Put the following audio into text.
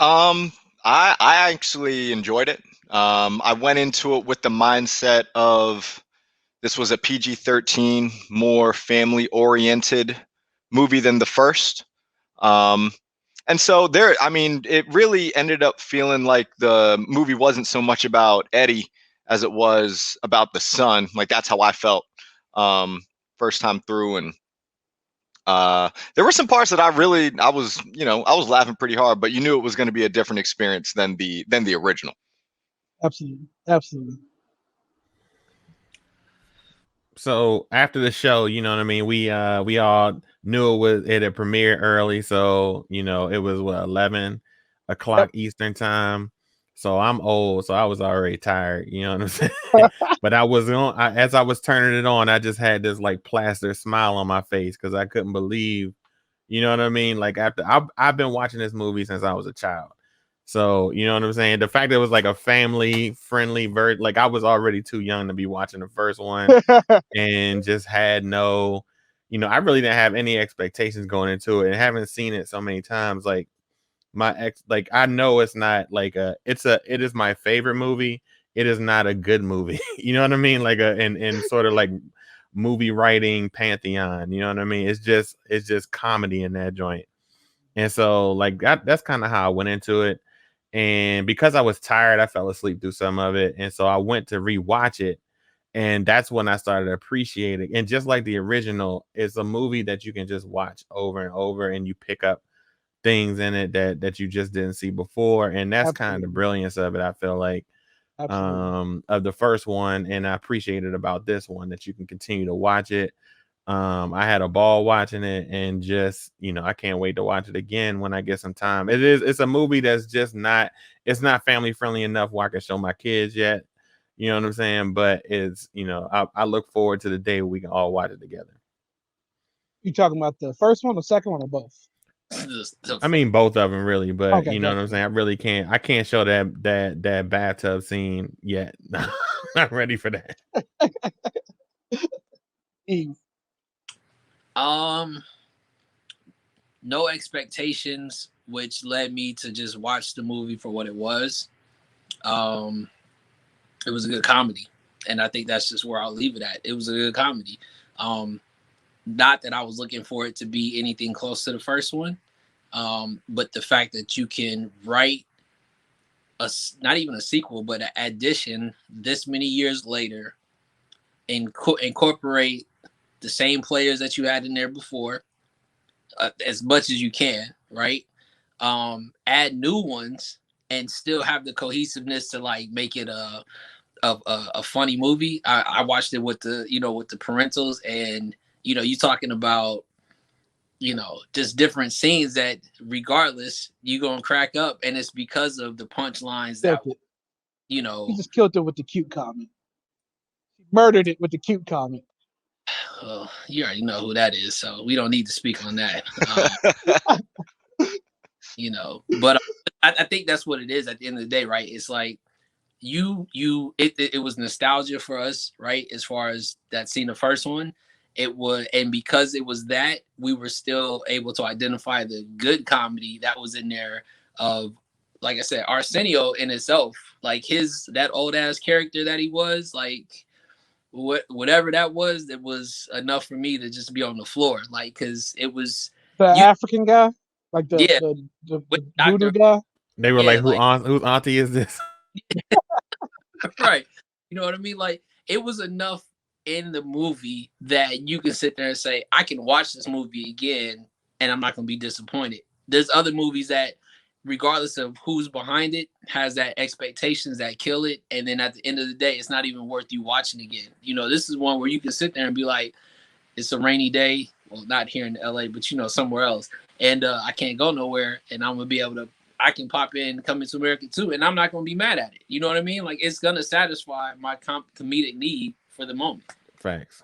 Um, I actually enjoyed it. I went into it with the mindset of this was a PG-13, more family-oriented movie than the first. Um, and so there, I mean, it really ended up feeling like the movie wasn't so much about Eddie as it was about the son. Like that's how I felt first time through, and there were some parts that I was laughing pretty hard, but you knew it was going to be a different experience than the original. Absolutely, absolutely. So after the show, you know what I mean, we all knew it had premiered early, so it was what 11 o'clock Yep. Eastern time. So I'm old, so I was already tired, you know what I'm saying? But as I was turning it on, I just had this like plaster smile on my face because I couldn't believe, you know what I mean? Like after I've been watching this movie since I was a child. So, you know what I'm saying? The fact that it was like a family friendly version, like I was already too young to be watching the first one and just had no, I really didn't have any expectations going into it and haven't seen it so many times. Like like I know it's not like it is my favorite movie. It is not a good movie. You know what I mean? Like in sort of like movie writing pantheon. You know what I mean? It's just comedy in that joint. And so like that's kind of how I went into it. And because I was tired, I fell asleep through some of it. And so I went to rewatch it. And that's when I started appreciating. And just like the original, it's a movie that you can just watch over and over and you pick up things in it that you just didn't see before. And that's kind of the Absolutely, brilliance of it, I feel like, absolutely. of the first one. And I appreciate it about this one that you can continue to watch it. I had a ball watching it and just, I can't wait to watch it again when I get some time. It's a movie that's just not, it's not family friendly enough where I can show my kids yet. You know what I'm saying? But it's, I look forward to the day we can all watch it together. You talking about the first one, the second one, or both? I mean both of them really, but Okay, you know what I'm gotcha. saying? I can't show that bathtub scene yet. Not ready for that. Eve. Um, no expectations, which led me to just watch the movie for what it was. Um, it was a good comedy, and I think that's just where I'll leave it at. It was a good comedy. Um, Not that I was looking for it to be anything close to the first one, but the fact that you can write not even a sequel, but an addition this many years later, and incorporate the same players that you had in there before, as much as you can, right? Add new ones and still have the cohesiveness to like make it a funny movie. I watched it with the parentals, and you talking about just different scenes that regardless you gonna crack up, and it's because of the punchlines that Killed it. you He know just killed it with the cute comment. Murdered it with the cute comment. you already know who that is, so we don't need to speak on that. But I think that's what it is at the end of the day, right? It's like it was nostalgia for us, right? As far as that scene, the first one, it was, and because it was that, we were still able to identify the good comedy that was in there. Of, like I said, Arsenio in itself, like that old ass character that he was, like whatever that was, it was enough for me to just be on the floor, like, because it was The you, African guy, like the yeah, the the, with the voodoo Doctor, guy. They were yeah, like, like whose auntie is this? right. You know what I mean? Like, it was enough in the movie that you can sit there and say, I can watch this movie again and I'm not going to be disappointed. There's other movies that, regardless of who's behind it, has that expectations that kill it. And then at the end of the day, it's not even worth you watching again. This is one where you can sit there and be like, it's a rainy day. Well, not here in LA, but somewhere else. And I can't go nowhere. And I'm going to be able to, I can pop in Coming to America too. And I'm not going to be mad at it. You know what I mean? Like, it's going to satisfy my comedic need for the moment. Facts.